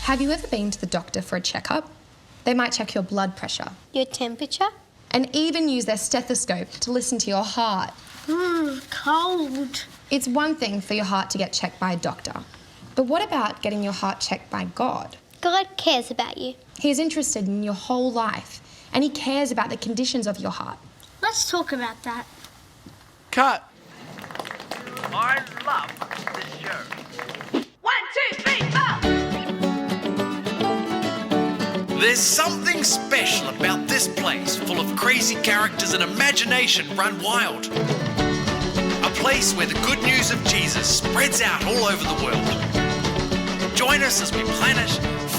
Have you ever been to the doctor for a checkup? They might check your blood pressure. Your temperature? And even use their stethoscope to listen to your heart. Cold. It's one thing for your heart to get checked by a doctor. But what about getting your heart checked by God? God cares about you. He is interested in your whole life, and he cares about the conditions of your heart. Let's talk about that. Cut. I love this show. 1, 2, 3, 4! There's something special about this place, full of crazy characters and imagination run wild. A place where the good news of Jesus spreads out all over the world. Join us as we plan it,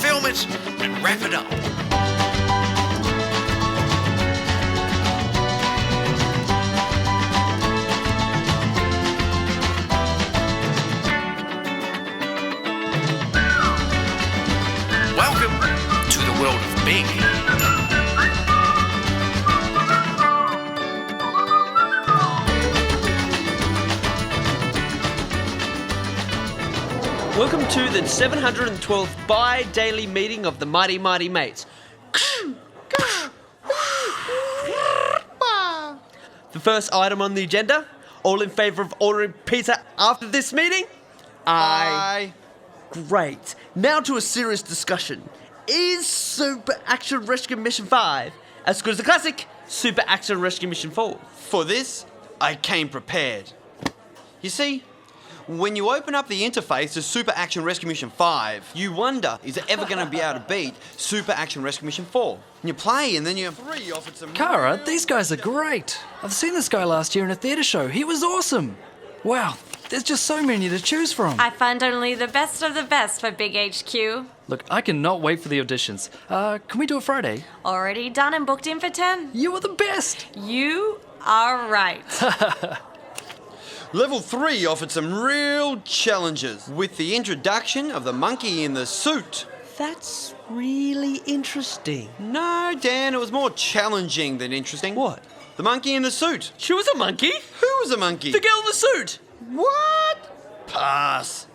film it, and wrap it up. Welcome to the world of big. Welcome to the 712th bi-daily meeting of the Mighty Mighty Mates. The first item on the agenda, all in favour of ordering pizza after this meeting? Aye. Great. Now to a serious discussion. Is Super Action Rescue Mission 5 as good as the classic Super Action Rescue Mission 4? For this, I came prepared. You see, when you open up the interface to Super Action Rescue Mission 5, you wonder, is it ever going to be able to beat Super Action Rescue Mission 4? And you play, and then you have 3 offered some... Cara, these guys are great. I've seen this guy last year in a theatre show. He was awesome. Wow, there's just so many to choose from. I find only the best of the best for Big HQ. Look, I cannot wait for the auditions. Can we do it Friday? Already done and booked in for 10. You are the best. You are right. Level 3 offered some real challenges, with the introduction of the monkey in the suit. That's really interesting. No, Dan, it was more challenging than interesting. What? The monkey in the suit. She was a monkey? Who was a monkey? The girl in the suit. What? Pass.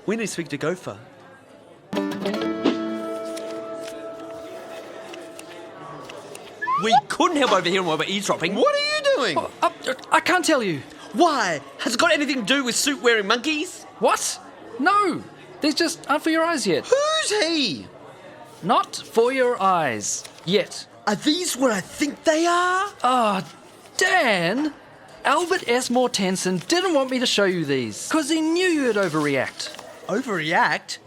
We need to speak to Gopher. We couldn't help overhearing while we're eavesdropping. What are you doing? I can't tell you. Why? Has it got anything to do with suit-wearing monkeys? What? No, these just aren't for your eyes yet. Who's he? Not for your eyes. Yet. Are these what I think they are? Ah, Dan! Albert S. Mortensen didn't want me to show you these, because he knew you'd overreact. Overreact?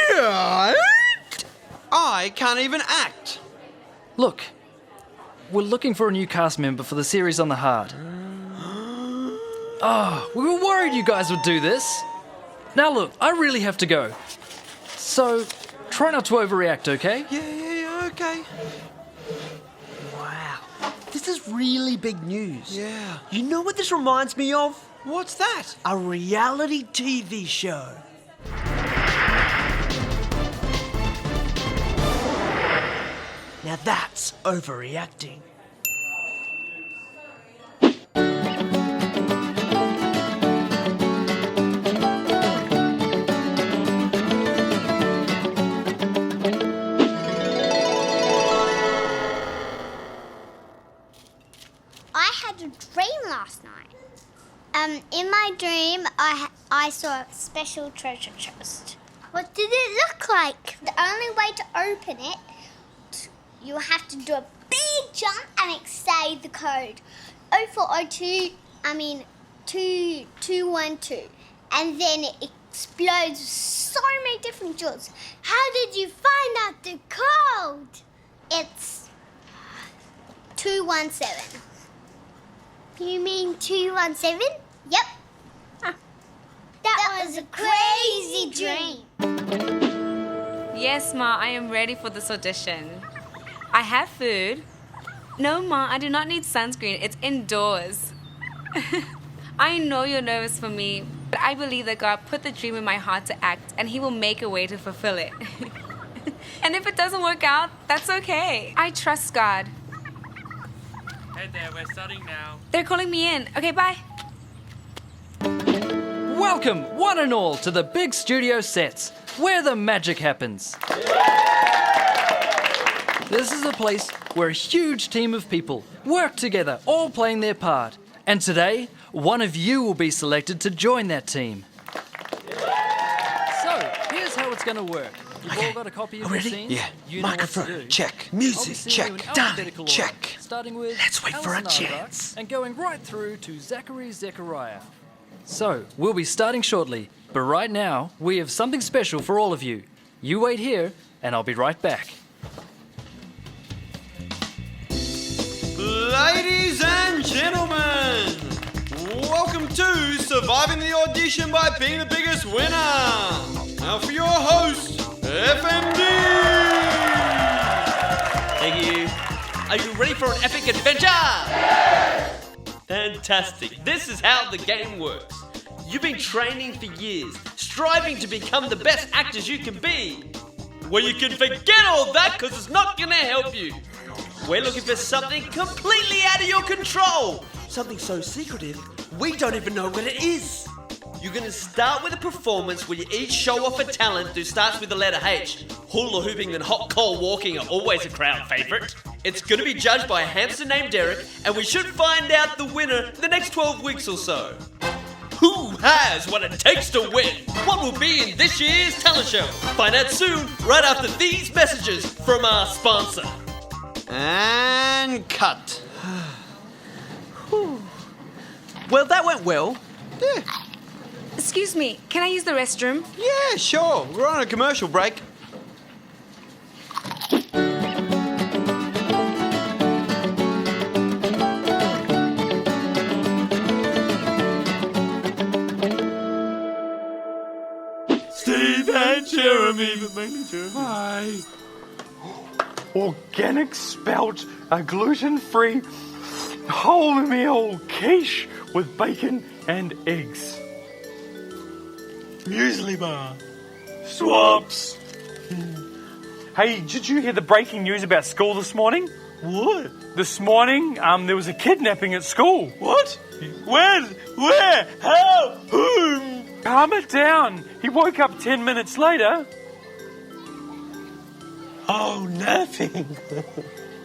Overreact? I can't even act. Look, we're looking for a new cast member for the series on the Heart. Oh, we were worried you guys would do this. Now look, I really have to go. So, try not to overreact, okay? Yeah, okay. Wow. This is really big news. Yeah. You know what this reminds me of? What's that? A reality TV show. Now that's overreacting. I had a dream last night. In my dream, I saw a special treasure chest. What did it look like? The only way to open it, you have to do a big jump and say the code 212, and then it explodes with so many different jewels. How did you find out the code? It's 217. You mean 217? Yep. That was a crazy dream. Yes, Ma, I am ready for this audition. I have food. No, Ma, I do not need sunscreen. It's indoors. I know you're nervous for me, but I believe that God put the dream in my heart to act, and He will make a way to fulfill it. And if it doesn't work out, that's okay. I trust God. Hey there, we're starting now. They're calling me in. Okay, bye. Welcome, one and all, to the big studio sets, where the magic happens. This is a place where a huge team of people work together, all playing their part. And today, one of you will be selected to join that team. So, here's how it's going to work. You've all got a copy of the Ready? scene. Yeah. You know what to Microphone, do. check. I'll be Music, singing check. you in Done, alphabetical order, check. starting with Let's wait for our Alison Arbach chance. and going right through to Zechariah. So, we'll be starting shortly, but right now, we have something special for all of you. You wait here, and I'll be right back. Ladies and gentlemen, welcome to Surviving the Audition by Being the Biggest Winner. Now for your host, FMD. Thank you. Are you ready for an epic adventure? Yes! Fantastic. This is how the game works. You've been training for years, striving to become the best actors you can be. Well, you can forget all that because it's not going to help you. We're looking for something completely out of your control. Something so secretive, we don't even know what it is. You're going to start with a performance where you each show off a talent that starts with the letter H. Hula hooping and hot coal walking are always a crowd favourite. It's going to be judged by a hamster named Derek, and we should find out the winner in the next 12 weeks or so. Who has what it takes to win? What will be in this year's talent show? Find out soon, right after these messages from our sponsor. And cut. Well, that went well. Yeah, Excuse me, can I use the restroom? yeah, sure. We're on a commercial break. Steve and Jeremy, the manager. Hi. Organic spelt, a gluten-free wholemeal quiche with bacon and eggs. Muesli bar. Swaps. Hey, did you hear the breaking news about school this morning? What? This morning, there was a kidnapping at school. What? When? Where? How? Whom? Calm it down. He woke up 10 minutes later. Oh, nothing.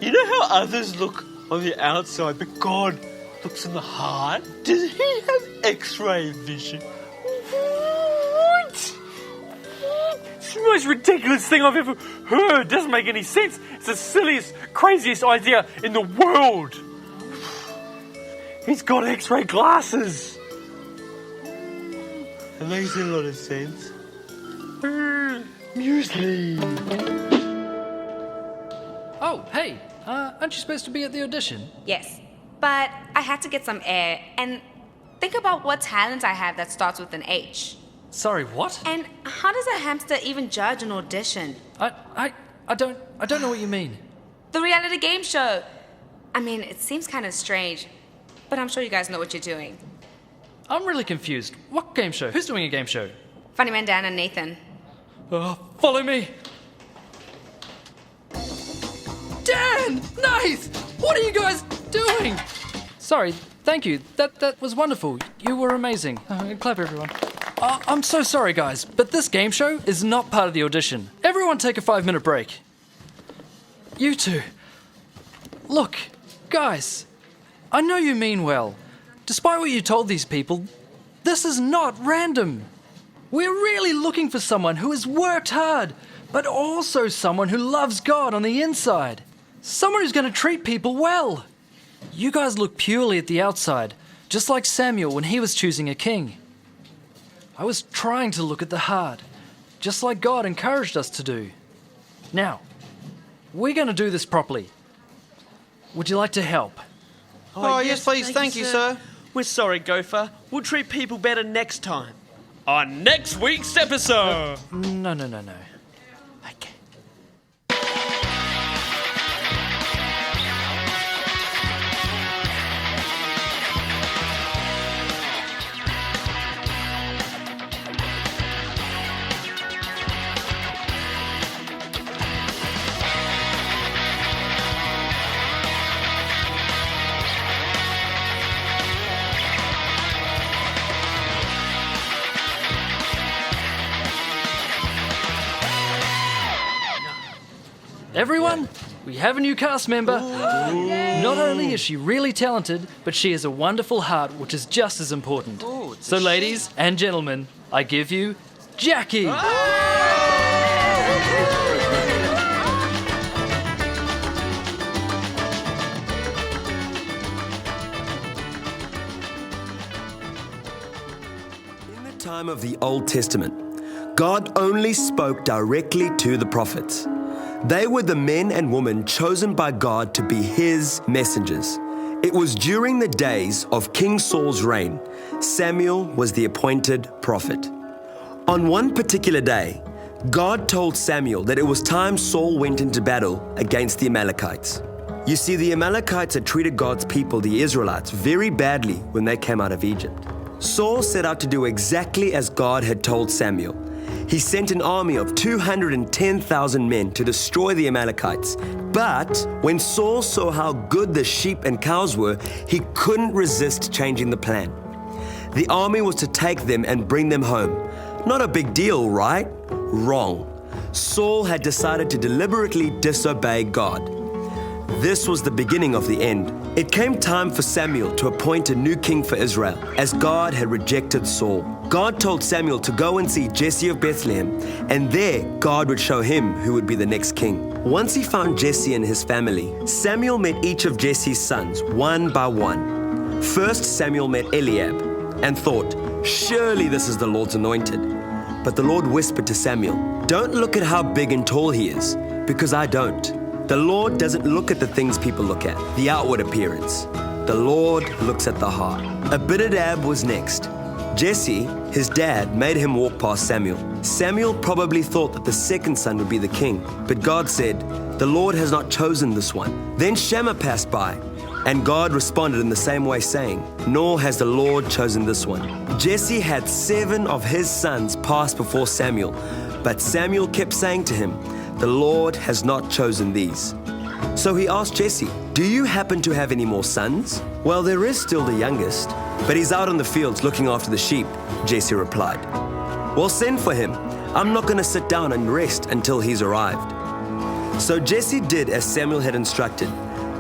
You know how others look on the outside, but God looks in the heart? Does he have X-ray vision? What? It's the most ridiculous thing I've ever heard. Doesn't make any sense. It's the silliest, craziest idea in the world. He's got X-ray glasses. It makes a lot of sense. Muesli. Oh, hey, aren't you supposed to be at the audition? Yes, but I had to get some air and think about what talent I have that starts with an H. Sorry, what? And how does a hamster even judge an audition? I don't know what you mean. The reality game show. I mean, it seems kind of strange, but I'm sure you guys know what you're doing. I'm really confused. What game show? Who's doing a game show? Funny Man Dan and Nathan. Follow me. Dan! Nice! What are you guys doing? Sorry, thank you. That was wonderful. You were amazing. Clap, everyone. I'm so sorry, guys, but this game show is not part of the audition. Everyone take a 5-minute break. You two. Look, guys, I know you mean well. Despite what you told these people, this is not random. We're really looking for someone who has worked hard, but also someone who loves God on the inside. Someone who's going to treat people well. You guys look purely at the outside, just like Samuel when he was choosing a king. I was trying to look at the heart, just like God encouraged us to do. Now, we're going to do this properly. Would you like to help? Oh, yes, please. Thank you, sir. We're sorry, Gopher. We'll treat people better next time. On next week's episode. No. Okay. Everyone, we have a new cast member. Not only is she really talented, but she has a wonderful heart, which is just as important. So, ladies and gentlemen, I give you Jackie. Time of the Old Testament, God only spoke directly to the prophets. They were the men and women chosen by God to be His messengers. It was during the days of King Saul's reign. Samuel was the appointed prophet. On one particular day, God told Samuel that it was time Saul went into battle against the Amalekites. You see, the Amalekites had treated God's people, the Israelites, very badly when they came out of Egypt. Saul set out to do exactly as God had told Samuel. He sent an army of 210,000 men to destroy the Amalekites. But when Saul saw how good the sheep and cows were, he couldn't resist changing the plan. The army was to take them and bring them home. Not a big deal, right? Wrong. Saul had decided to deliberately disobey God. This was the beginning of the end. It came time for Samuel to appoint a new king for Israel, as God had rejected Saul. God told Samuel to go and see Jesse of Bethlehem, and there God would show him who would be the next king. Once he found Jesse and his family, Samuel met each of Jesse's sons one by one. First, Samuel met Eliab and thought, surely this is the Lord's anointed. But the Lord whispered to Samuel, don't look at how big and tall he is, because I don't. The Lord doesn't look at the things people look at, the outward appearance. The Lord looks at the heart. Abinadab was next. Jesse, his dad, made him walk past Samuel. Samuel probably thought that the second son would be the king, but God said, the Lord has not chosen this one. Then Shammah passed by, and God responded in the same way, saying, nor has the Lord chosen this one. Jesse had 7 of his sons pass before Samuel, but Samuel kept saying to him, the Lord has not chosen these. So he asked Jesse, do you happen to have any more sons? Well, there is still the youngest, but he's out in the fields looking after the sheep, Jesse replied. Well, send for him. I'm not going to sit down and rest until he's arrived. So Jesse did as Samuel had instructed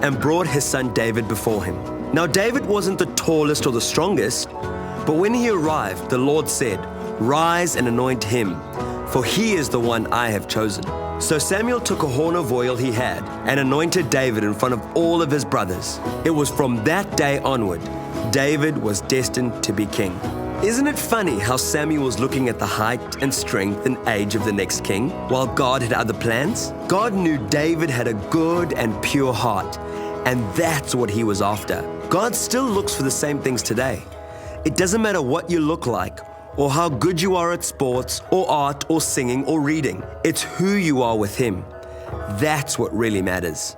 and brought his son David before him. Now David wasn't the tallest or the strongest, but when he arrived, the Lord said, rise and anoint him, for he is the one I have chosen. So Samuel took a horn of oil he had and anointed David in front of all of his brothers. It was from that day onward, David was destined to be king. Isn't it funny how Samuel was looking at the height and strength and age of the next king, while God had other plans? God knew David had a good and pure heart, and that's what he was after. God still looks for the same things today. It doesn't matter what you look like, or how good you are at sports, or art, or singing, or reading. It's who you are with Him. That's what really matters.